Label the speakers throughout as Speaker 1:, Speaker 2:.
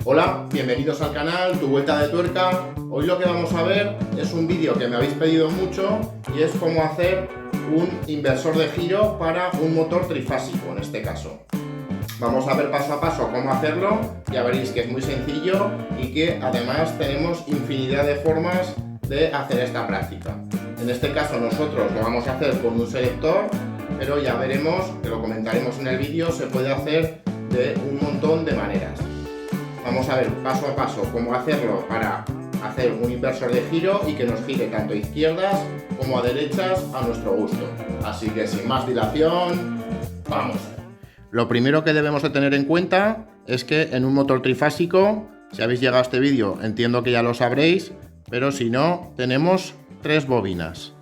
Speaker 1: Hola, bienvenidos al canal Tu Vuelta de Tuerca. Hoy lo que vamos a ver es un vídeo que me habéis pedido mucho y es cómo hacer un inversor de giro para un motor trifásico en este caso. Vamos a ver paso a paso cómo hacerlo, ya veréis que es muy sencillo y que además tenemos infinidad de formas de hacer esta práctica. En este caso nosotros lo vamos a hacer con un selector, pero ya veremos, que lo comentaremos en el vídeo, se puede hacer de un montón de maneras. Vamos a ver paso a paso cómo hacerlo para hacer un inversor de giro y que nos gire tanto a izquierdas como a derechas a nuestro gusto. Así que sin más dilación, vamos. Lo primero que debemos de tener en cuenta es que en un motor trifásico, si habéis llegado a este vídeo entiendo que ya lo sabréis, pero si no, tenemos tres bobinas.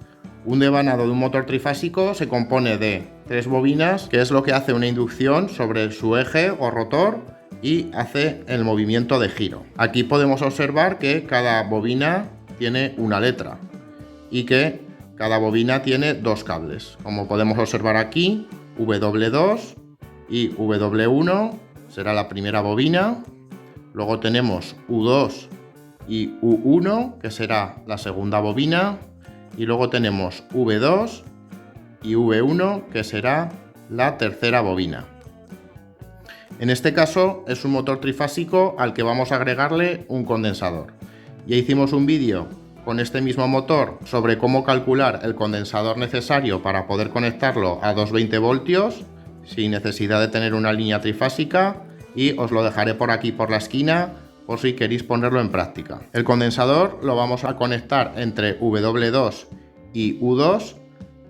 Speaker 1: Un devanado de un motor trifásico se compone de tres bobinas, que es lo que hace una inducción sobre su eje o rotor y hace el movimiento de giro. Aquí podemos observar que cada bobina tiene una letra y que cada bobina tiene dos cables. Como podemos observar aquí, W2 y W1 será la primera bobina. Luego tenemos U2 y U1, que será la segunda bobina. Y luego tenemos V2 y V1, que será la tercera bobina. En este caso es un motor trifásico al que vamos a agregarle un condensador. Ya hicimos un vídeo con este mismo motor sobre cómo calcular el condensador necesario para poder conectarlo a 220 voltios sin necesidad de tener una línea trifásica, y os lo dejaré por aquí por la esquina por si queréis ponerlo en práctica. El condensador lo vamos a conectar entre W2 y U2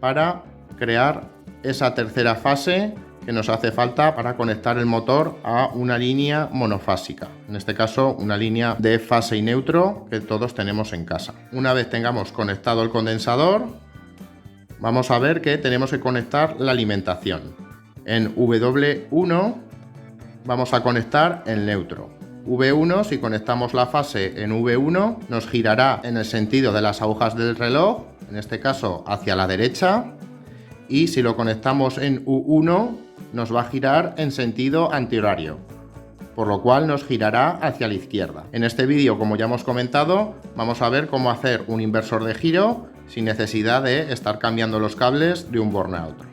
Speaker 1: para crear esa tercera fase que nos hace falta para conectar el motor a una línea monofásica, en este caso una línea de fase y neutro que todos tenemos en casa. Una vez tengamos conectado el condensador, vamos a ver que tenemos que conectar la alimentación. En W1 vamos a conectar el neutro. V1, si conectamos la fase en V1, nos girará en el sentido de las agujas del reloj, en este caso hacia la derecha, y si lo conectamos en U1 nos va a girar en sentido antihorario, por lo cual nos girará hacia la izquierda. En este vídeo, como ya hemos comentado, vamos a ver cómo hacer un inversor de giro sin necesidad de estar cambiando los cables de un borne a otro.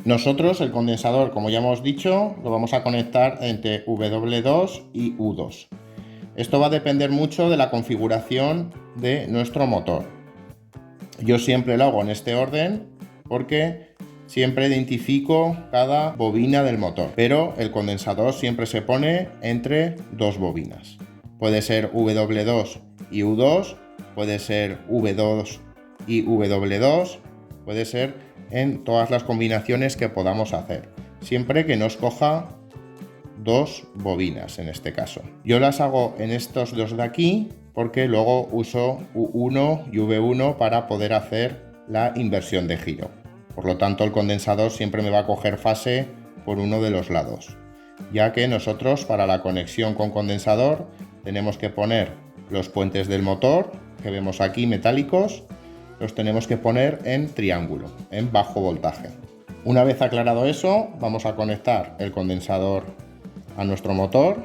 Speaker 1: Nosotros el condensador, como ya hemos dicho, lo vamos a conectar entre W2 y U2. Esto va a depender mucho de la configuración de nuestro motor. Yo siempre lo hago en este orden porque siempre identifico cada bobina del motor, pero el condensador siempre se pone entre dos bobinas. Puede ser W2 y U2, puede ser V2 y W2, puede ser en todas las combinaciones que podamos hacer, siempre que nos coja dos bobinas en este caso. Yo las hago en estos dos de aquí porque luego uso U1 y V1 para poder hacer la inversión de giro. Por lo tanto, el condensador siempre me va a coger fase por uno de los lados, ya que nosotros para la conexión con condensador tenemos que poner los puentes del motor que vemos aquí metálicos, los tenemos que poner en triángulo, en bajo voltaje. Una vez aclarado eso, vamos a conectar el condensador a nuestro motor.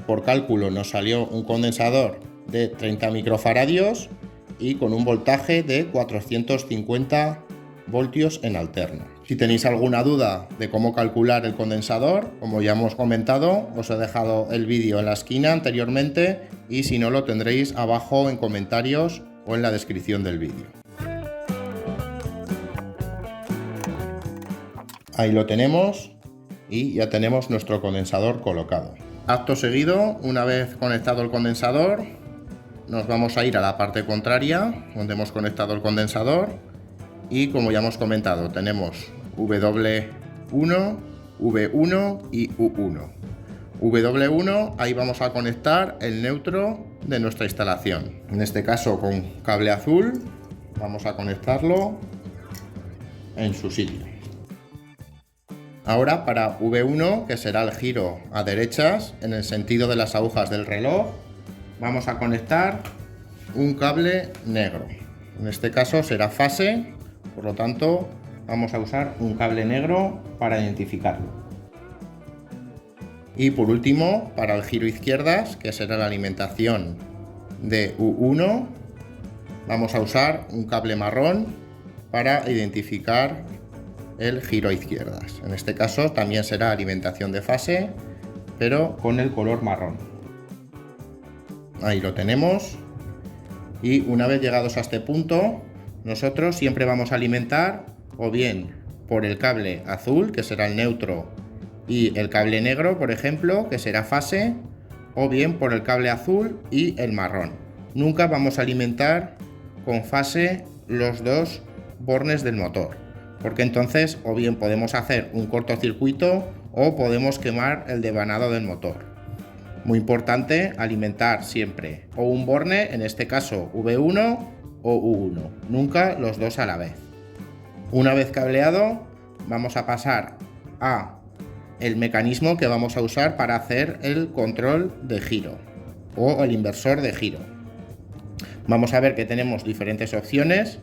Speaker 1: Por cálculo nos salió un condensador de 30 microfaradios y con un voltaje de 450 voltios en alterno. Si tenéis alguna duda de cómo calcular el condensador, como ya hemos comentado, os he dejado el vídeo en la esquina anteriormente, y si no lo tendréis abajo en comentarios o en la descripción del vídeo. Ahí lo tenemos y ya tenemos nuestro condensador colocado. Acto seguido, una vez conectado el condensador, nos vamos a ir a la parte contraria donde hemos conectado el condensador, y como ya hemos comentado tenemos W1, V1 y U1. W1, ahí vamos a conectar el neutro de nuestra instalación. En este caso con cable azul vamos a conectarlo en su sitio. Ahora para V1, que será el giro a derechas en el sentido de las agujas del reloj, vamos a conectar un cable negro. En este caso será fase, por lo tanto vamos a usar un cable negro para identificarlo. Y por último, para el giro izquierdas, que será la alimentación de U1, vamos a usar un cable marrón para identificar el giro izquierdas. En este caso también será alimentación de fase, pero con el color marrón. Ahí lo tenemos. Y una vez llegados a este punto, nosotros siempre vamos a alimentar o bien por el cable azul, que será el neutro, y el cable negro, por ejemplo, que será fase, o bien por el cable azul y el marrón. Nunca vamos a alimentar con fase los dos bornes del motor, porque entonces o bien podemos hacer un cortocircuito o podemos quemar el devanado del motor. Muy importante alimentar siempre o un borne, en este caso V1 o U1, nunca los dos a la vez. Una vez cableado, vamos a pasar a el mecanismo que vamos a usar para hacer el control de giro o el inversor de giro. Vamos a ver que tenemos diferentes opciones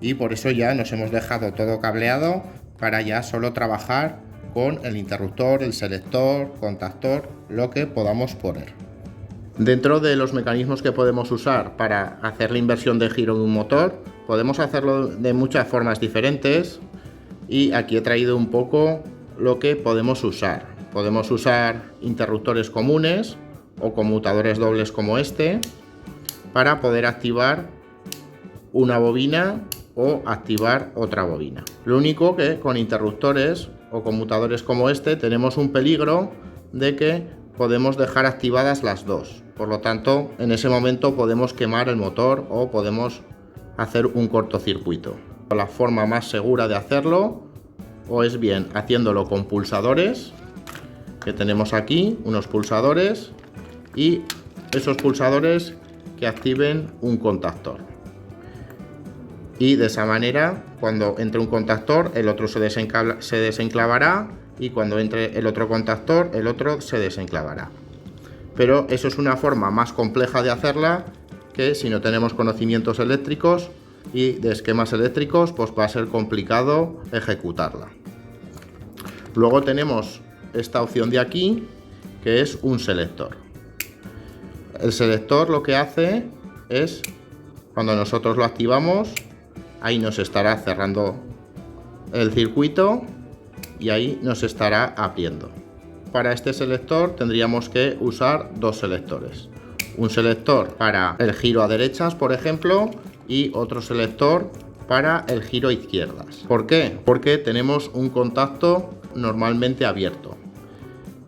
Speaker 1: y por eso ya nos hemos dejado todo cableado para ya solo trabajar con el interruptor, el selector, contactor, lo que podamos poner. Dentro de los mecanismos que podemos usar para hacer la inversión de giro de un motor, podemos hacerlo de muchas formas diferentes y aquí he traído un poco lo que podemos usar. Podemos usar interruptores comunes o conmutadores dobles como este para poder activar una bobina o activar otra bobina. Lo único que con interruptores o conmutadores como este tenemos un peligro de que podemos dejar activadas las dos. Por lo tanto, en ese momento podemos quemar el motor o podemos hacer un cortocircuito. La forma más segura de hacerlo o es bien haciéndolo con pulsadores, que tenemos aquí unos pulsadores, y esos pulsadores que activen un contactor. Y de esa manera, cuando entre un contactor, el otro se desenclavará, y cuando entre el otro contactor, el otro se desenclavará. Pero eso es una forma más compleja de hacerla, que si no tenemos conocimientos eléctricos y de esquemas eléctricos, pues va a ser complicado ejecutarla. Luego tenemos esta opción de aquí, que es un selector. El selector lo que hace es, cuando nosotros lo activamos, ahí nos estará cerrando el circuito y ahí nos estará abriendo. Para este selector tendríamos que usar dos selectores. Un selector para el giro a derechas, por ejemplo, y otro selector para el giro a izquierdas. ¿Por qué? Porque tenemos un contacto normalmente abierto.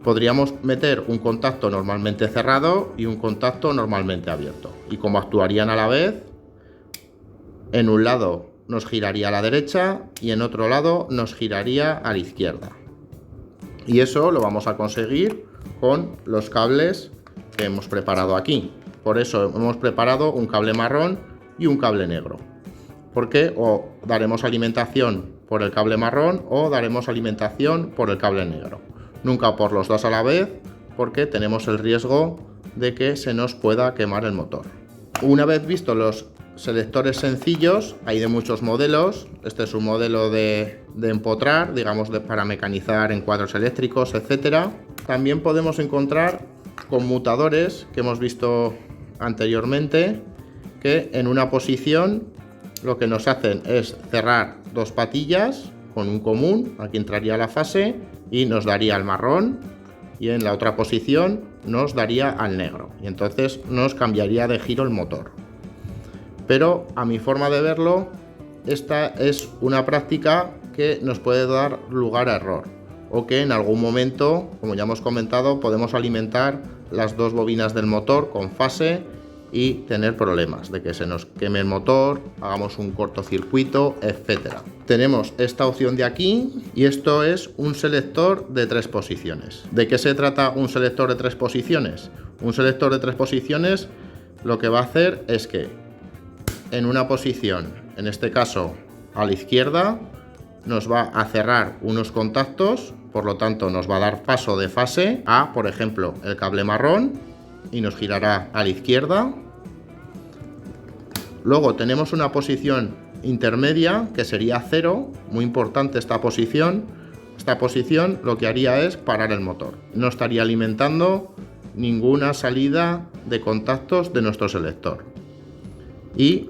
Speaker 1: Podríamos meter un contacto normalmente cerrado y un contacto normalmente abierto. Y como actuarían a la vez, en un lado nos giraría a la derecha y en otro lado nos giraría a la izquierda. Y eso lo vamos a conseguir con los cables que hemos preparado aquí. Por eso hemos preparado un cable marrón y un cable negro. Porque o daremos alimentación por el cable marrón o daremos alimentación por el cable negro. Nunca por los dos a la vez, porque tenemos el riesgo de que se nos pueda quemar el motor. Una vez visto los selectores sencillos, hay de muchos modelos. Este es un modelo de empotrar, digamos, para mecanizar en cuadros eléctricos, etcétera. También podemos encontrar conmutadores que hemos visto anteriormente, que en una posición lo que nos hacen es cerrar dos patillas con un común, aquí entraría la fase y nos daría el marrón, y en la otra posición nos daría al negro, y entonces nos cambiaría de giro el motor. Pero a mi forma de verlo, esta es una práctica que nos puede dar lugar a error, o que en algún momento, como ya hemos comentado, podemos alimentar las dos bobinas del motor con fase y tener problemas de que se nos queme el motor, hagamos un cortocircuito, etcétera. Tenemos esta opción de aquí y esto es un selector de 3 posiciones. ¿De qué se trata un selector de 3 posiciones? Un selector de 3 posiciones lo que va a hacer es que en una posición, en este caso a la izquierda, nos va a cerrar unos contactos, por lo tanto nos va a dar paso de fase a, por ejemplo, el cable marrón, y nos girará a la izquierda. Luego tenemos una posición intermedia que sería 0, muy importante esta esta posición lo que haría es parar el motor. No estaría alimentando ninguna salida de contactos de nuestro selector. Y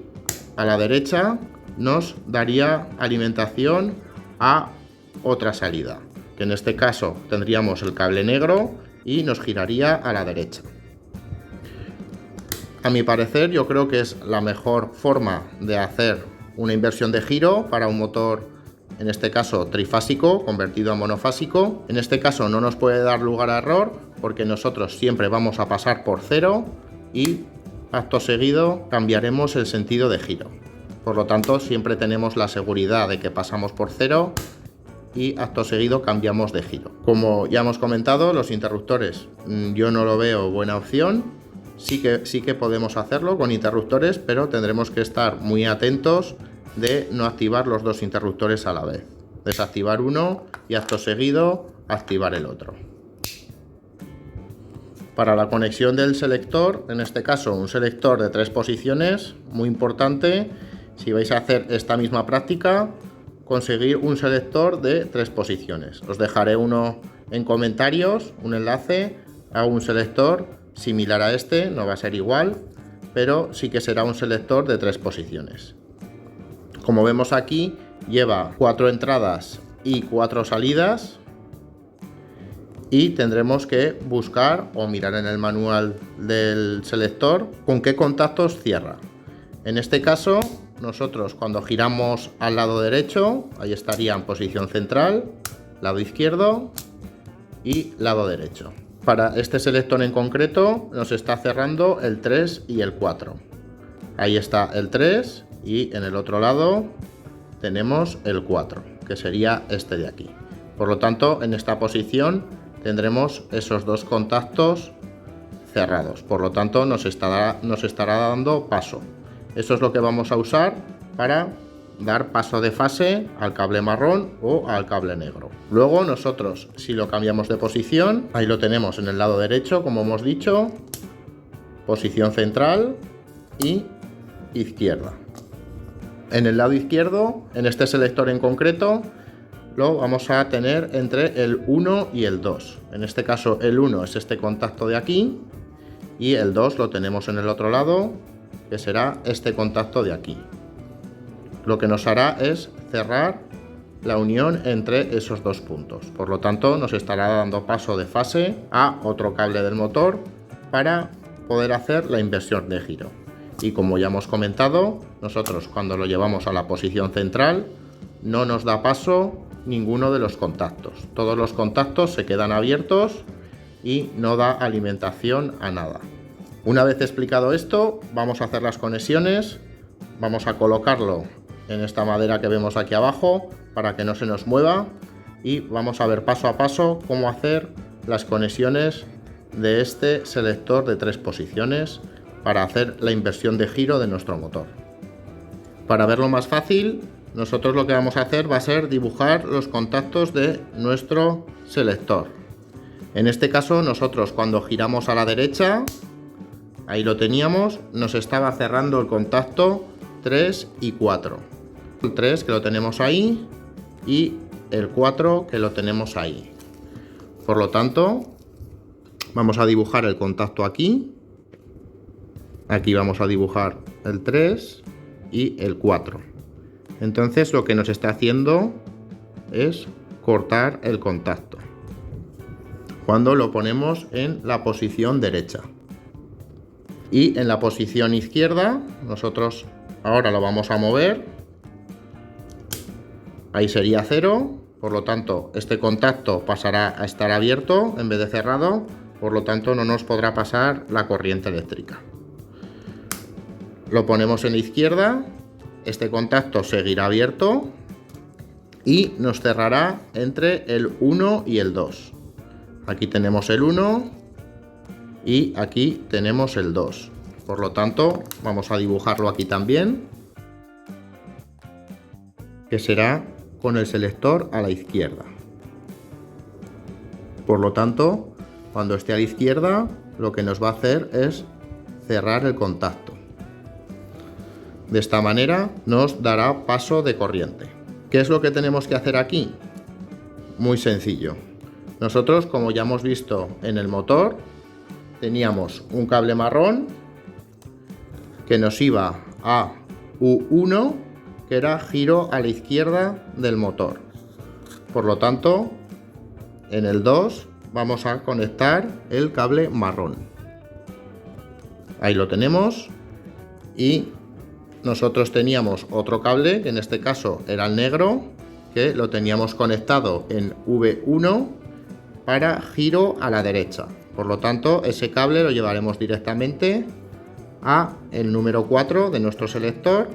Speaker 1: a la derecha nos daría alimentación a otra salida, que en este caso tendríamos el cable negro y nos giraría a la derecha. A mi parecer, yo creo que es la mejor forma de hacer una inversión de giro para un motor, en este caso trifásico, convertido a monofásico. En este caso no nos puede dar lugar a error, porque nosotros siempre vamos a pasar por cero y acto seguido cambiaremos el sentido de giro. Por lo tanto, siempre tenemos la seguridad de que pasamos por cero y acto seguido cambiamos de giro. Como ya hemos comentado, los interruptores yo no lo veo buena opción. Sí que podemos hacerlo con interruptores, pero tendremos que estar muy atentos de no activar los dos interruptores a la vez. Desactivar uno y acto seguido activar el otro. Para la conexión del selector, en este caso un selector de 3 posiciones, muy importante, si vais a hacer esta misma práctica, conseguir un selector de 3 posiciones. Os dejaré uno en comentarios, un enlace a un selector similar a este, no va a ser igual, pero sí que será un selector de 3 posiciones. Como vemos aquí, lleva 4 entradas y 4 salidas, y tendremos que buscar o mirar en el manual del selector con qué contactos cierra. En este caso, nosotros cuando giramos al lado derecho, ahí estaría en posición central, lado izquierdo y lado derecho. Para este selector en concreto nos está cerrando el 3 y el 4. Ahí está el 3 y en el otro lado tenemos el 4, que sería este de aquí. Por lo tanto, en esta posición tendremos esos dos contactos cerrados. Por lo tanto, nos estará dando paso. Eso es lo que vamos a usar para dar paso de fase al cable marrón o al cable negro. Luego nosotros, si lo cambiamos de posición, ahí lo tenemos en el lado derecho, como hemos dicho, posición central y izquierda. En el lado izquierdo, en este selector en concreto, lo vamos a tener entre el 1 y el 2. En este caso el 1 es este contacto de aquí y el 2 lo tenemos en el otro lado, que será este contacto de aquí. Lo que nos hará es cerrar la unión entre esos dos puntos. Por lo tanto, nos estará dando paso de fase a otro cable del motor para poder hacer la inversión de giro. Y como ya hemos comentado, nosotros cuando lo llevamos a la posición central no nos da paso ninguno de los contactos. Todos los contactos se quedan abiertos y no da alimentación a nada. Una vez explicado esto, vamos a hacer las conexiones. Vamos a colocarlo en esta madera que vemos aquí abajo para que no se nos mueva y vamos a ver paso a paso cómo hacer las conexiones de este selector de 3 posiciones para hacer la inversión de giro de nuestro motor. Para verlo más fácil, nosotros lo que vamos a hacer va a ser dibujar los contactos de nuestro selector. En este caso, nosotros cuando giramos a la derecha, ahí lo teníamos, nos estaba cerrando el contacto 3 y 4. El 3 que lo tenemos ahí y el 4 que lo tenemos ahí. Por lo tanto, vamos a dibujar el contacto aquí. Aquí vamos a dibujar el 3 y el 4. Entonces lo que nos está haciendo es cortar el contacto cuando lo ponemos en la posición derecha. Y en la posición izquierda, nosotros ahora lo vamos a mover. Ahí sería 0, por lo tanto este contacto pasará a estar abierto en vez de cerrado, por lo tanto no nos podrá pasar la corriente eléctrica. Lo ponemos en la izquierda, este contacto seguirá abierto y nos cerrará entre el 1 y el 2. Aquí tenemos el 1 y aquí tenemos el 2. Por lo tanto, vamos a dibujarlo aquí también, que será con el selector a la izquierda. Por lo tanto, cuando esté a la izquierda, lo que nos va a hacer es cerrar el contacto. De esta manera nos dará paso de corriente. ¿Qué es lo que tenemos que hacer aquí? muy sencillo. Nosotros, como ya hemos visto en el motor, teníamos un cable marrón que nos iba a U1, que era giro a la izquierda del motor. Por lo tanto, en el 2 vamos a conectar el cable marrón. Ahí lo tenemos. Y nosotros teníamos otro cable, que en este caso era el negro, que lo teníamos conectado en V1 para giro a la derecha. Por lo tanto, ese cable lo llevaremos directamente a el número 4 de nuestro selector,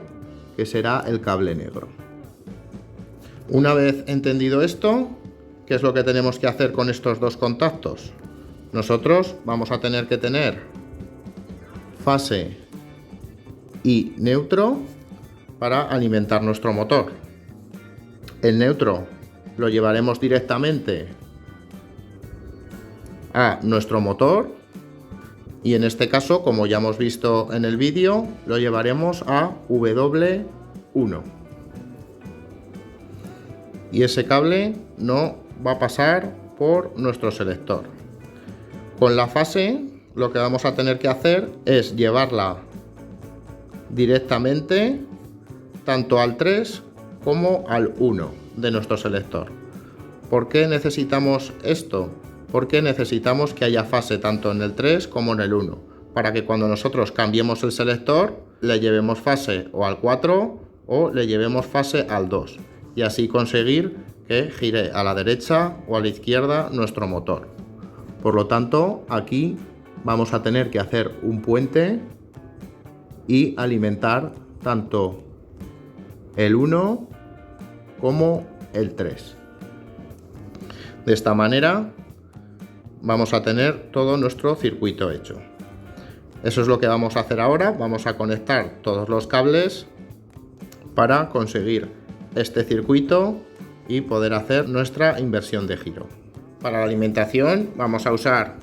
Speaker 1: que será el cable negro. Una vez entendido esto, ¿qué es lo que tenemos que hacer con estos dos contactos? Nosotros vamos a tener que tener fase y neutro para alimentar nuestro motor. El neutro lo llevaremos directamente a nuestro motor y en este caso, como ya hemos visto en el vídeo, lo llevaremos a W1 y ese cable no va a pasar por nuestro selector. Con la fase lo que vamos a tener que hacer es llevarla directamente tanto al 3 como al 1 de nuestro selector. ¿Por qué necesitamos esto? Porque necesitamos que haya fase tanto en el 3 como en el 1, para que cuando nosotros cambiemos el selector le llevemos fase o al 4 o le llevemos fase al 2 y así conseguir que gire a la derecha o a la izquierda nuestro motor. Por lo tanto, aquí vamos a tener que hacer un puente y alimentar tanto el 1 como el 3. De esta manera vamos a tener todo nuestro circuito hecho. Eso es lo que vamos a hacer ahora. Vamos a conectar todos los cables para conseguir este circuito y poder hacer nuestra inversión de giro. Para la alimentación vamos a usar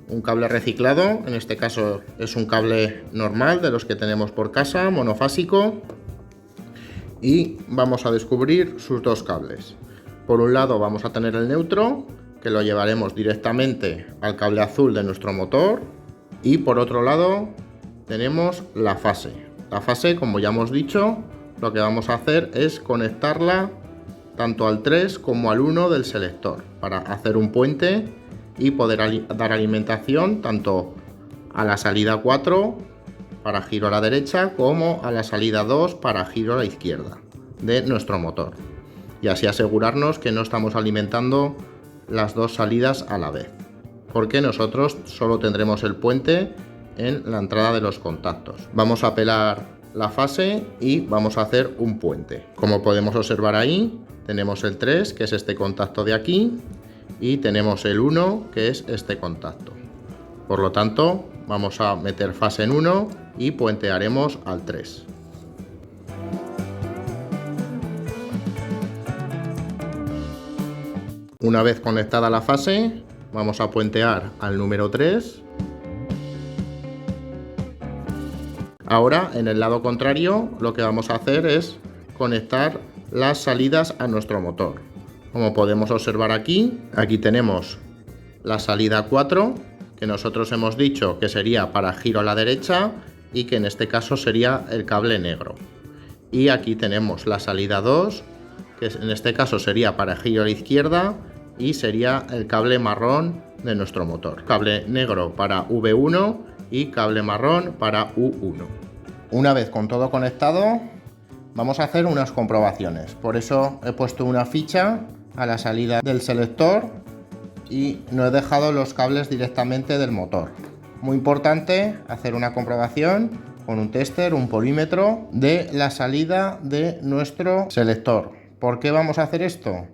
Speaker 1: un cable reciclado, en este caso es un cable normal de los que tenemos por casa, monofásico, y vamos a descubrir sus dos cables. Por un lado vamos a tener el neutro, que lo llevaremos directamente al cable azul de nuestro motor, y por otro lado tenemos la fase. La fase, como ya hemos dicho, lo que vamos a hacer es conectarla tanto al 3 como al 1 del selector para hacer un puente y poder dar alimentación tanto a la salida 4 para giro a la derecha como a la salida 2 para giro a la izquierda de nuestro motor, y así asegurarnos que no estamos alimentando las dos salidas a la vez, porque nosotros solo tendremos el puente en la entrada de los contactos. Vamos a pelar la fase y vamos a hacer un puente. Como podemos observar ahí, tenemos el 3, que es este contacto de aquí, y tenemos el 1, que es este contacto. Por lo tanto, vamos a meter fase en 1 y puentearemos al 3. Una vez conectada la fase, vamos a puentear al número 3. Ahora, en el lado contrario, lo que vamos a hacer es conectar las salidas a nuestro motor. Como podemos observar aquí tenemos la salida 4, que nosotros hemos dicho que sería para giro a la derecha y que en este caso sería el cable negro. Y aquí tenemos la salida 2, que en este caso sería para giro a la izquierda y sería el cable marrón de nuestro motor. Cable negro para V1 y cable marrón para U1. Una vez con todo conectado, vamos a hacer unas comprobaciones. Por eso he puesto una ficha a la salida del selector y no he dejado los cables directamente del motor. Muy importante hacer una comprobación con un tester, un polímetro, de la salida de nuestro selector. ¿Por qué vamos a hacer esto?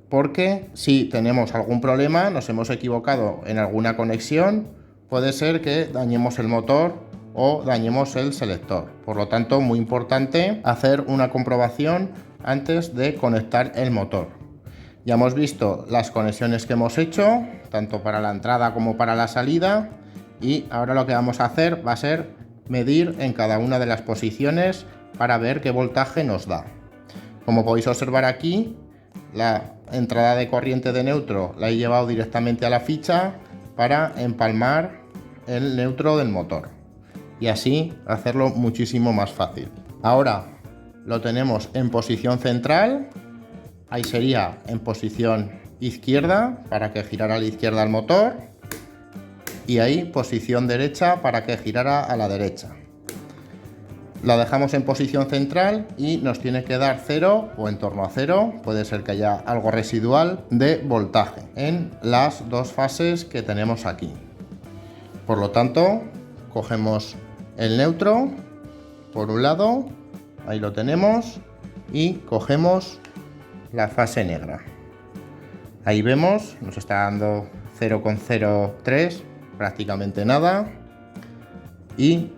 Speaker 1: Porque si tenemos algún problema, nos hemos equivocado en alguna conexión, puede ser que dañemos el motor o dañemos el selector. Por lo tanto, muy importante hacer una comprobación antes de conectar el motor. Ya hemos visto las conexiones que hemos hecho, tanto para la entrada como para la salida, y ahora lo que vamos a hacer va a ser medir en cada una de las posiciones para ver qué voltaje nos da. Como podéis observar aquí, la entrada de corriente de neutro la he llevado directamente a la ficha para empalmar el neutro del motor y así hacerlo muchísimo más fácil. Ahora lo tenemos en posición central, ahí sería en posición izquierda para que girara a la izquierda el motor y ahí posición derecha para que girara a la derecha. La dejamos en posición central y nos tiene que dar 0 o en torno a 0, puede ser que haya algo residual de voltaje en las dos fases que tenemos aquí. Por lo tanto, cogemos el neutro por un lado, ahí lo tenemos, y cogemos la fase negra. Ahí vemos, nos está dando 0,03, prácticamente nada, y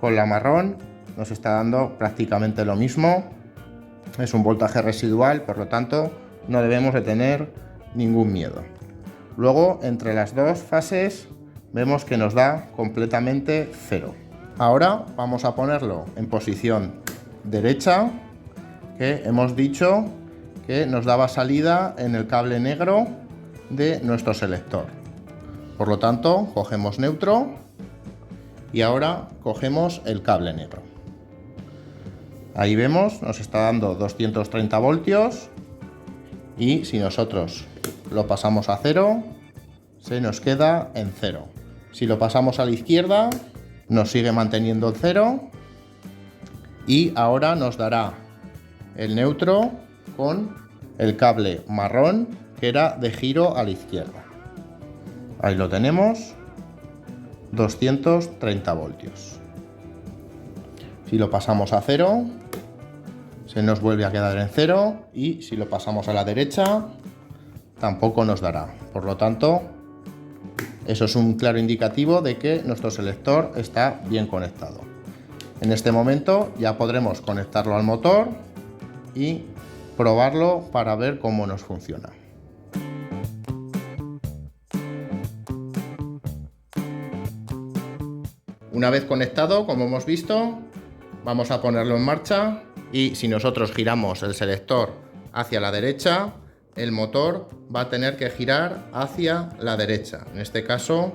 Speaker 1: con la marrón nos está dando prácticamente lo mismo. Es un voltaje residual, por lo tanto no debemos de tener ningún miedo. Luego entre las dos fases vemos que nos da completamente 0. Ahora vamos a ponerlo en posición derecha, que hemos dicho que nos daba salida en el cable negro de nuestro selector. Por lo tanto cogemos neutro y ahora cogemos el cable negro. Ahí vemos, nos está dando 230 voltios y si nosotros lo pasamos a 0, se nos queda en 0. Si lo pasamos a la izquierda, nos sigue manteniendo el 0 y ahora nos dará el neutro con el cable marrón que era de giro a la izquierda. Ahí lo tenemos, 230 voltios. Si lo pasamos a 0, se nos vuelve a quedar en 0 y si lo pasamos a la derecha, tampoco nos dará. Por lo tanto, eso es un claro indicativo de que nuestro selector está bien conectado. En este momento ya podremos conectarlo al motor y probarlo para ver cómo nos funciona. Una vez conectado, como hemos visto, vamos a ponerlo en marcha y si nosotros giramos el selector hacia la derecha, el motor va a tener que girar hacia la derecha, en este caso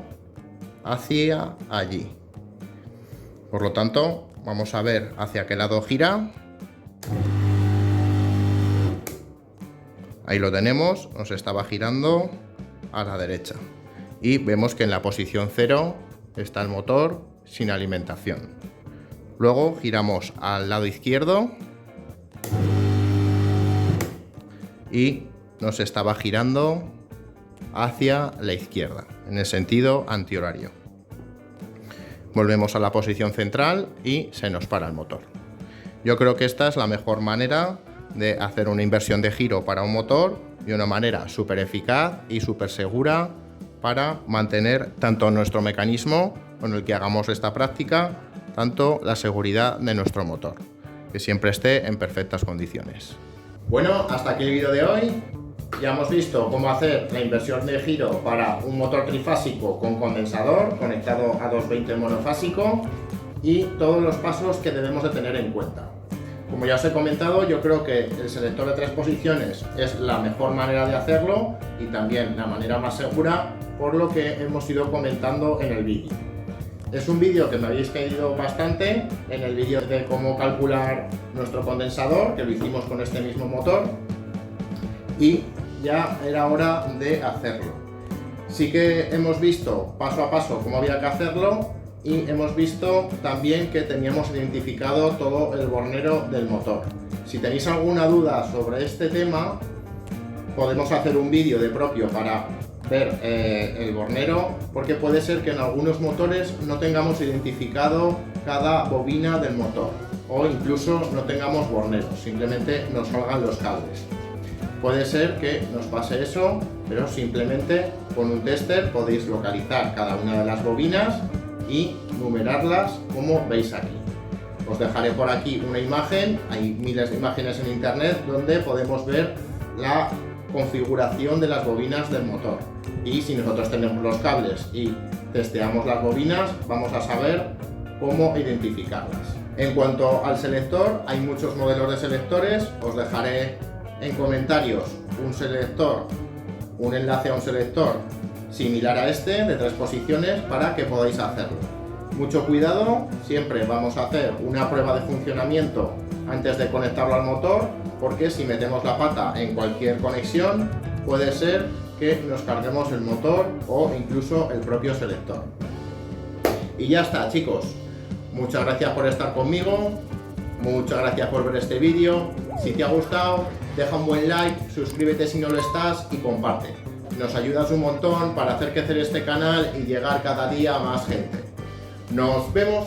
Speaker 1: hacia allí. Por lo tanto, vamos a ver hacia qué lado gira. Ahí lo tenemos, nos estaba girando a la derecha y vemos que en la posición 0 está el motor sin alimentación. Luego giramos al lado izquierdo y nos estaba girando hacia la izquierda, en el sentido antihorario. Volvemos a la posición central y se nos para el motor. Yo creo que esta es la mejor manera de hacer una inversión de giro para un motor de una manera súper eficaz y súper segura para mantener tanto nuestro mecanismo con el que hagamos esta práctica, tanto la seguridad de nuestro motor, que siempre esté en perfectas condiciones. Bueno, hasta aquí el vídeo de hoy. Ya hemos visto cómo hacer la inversión de giro para un motor trifásico con condensador conectado a 220 monofásico y todos los pasos que debemos de tener en cuenta. Como ya os he comentado, yo creo que el selector de 3 posiciones es la mejor manera de hacerlo y también la manera más segura, por lo que hemos ido comentando en el vídeo. Es un vídeo que me habéis pedido bastante en el vídeo de cómo calcular nuestro condensador, que lo hicimos con este mismo motor, y ya era hora de hacerlo. Sí que hemos visto paso a paso cómo había que hacerlo y hemos visto también que teníamos identificado todo el bornero del motor. Si tenéis alguna duda sobre este tema, podemos hacer un vídeo de propio para ver el bornero, porque puede ser que en algunos motores no tengamos identificado cada bobina del motor o incluso no tengamos borneros, simplemente nos salgan los cables. Puede ser que nos pase eso, pero simplemente con un tester podéis localizar cada una de las bobinas y numerarlas como veis aquí. Os dejaré por aquí una imagen, hay miles de imágenes en internet donde podemos ver la configuración de las bobinas del motor, y si nosotros tenemos los cables y testeamos las bobinas, vamos a saber cómo identificarlas. En cuanto al selector, hay muchos modelos de selectores, os dejaré en comentarios un enlace a un selector similar a este de 3 posiciones para que podáis hacerlo. Mucho cuidado, siempre vamos a hacer una prueba de funcionamiento antes de conectarlo al motor, porque si metemos la pata en cualquier conexión puede ser que nos carguemos el motor o incluso el propio selector. Y ya está, chicos. Muchas gracias por estar conmigo, muchas gracias por ver este vídeo. Si te ha gustado, deja un buen like, suscríbete si no lo estás y comparte. Nos ayudas un montón para hacer crecer este canal y llegar cada día a más gente. Nos vemos.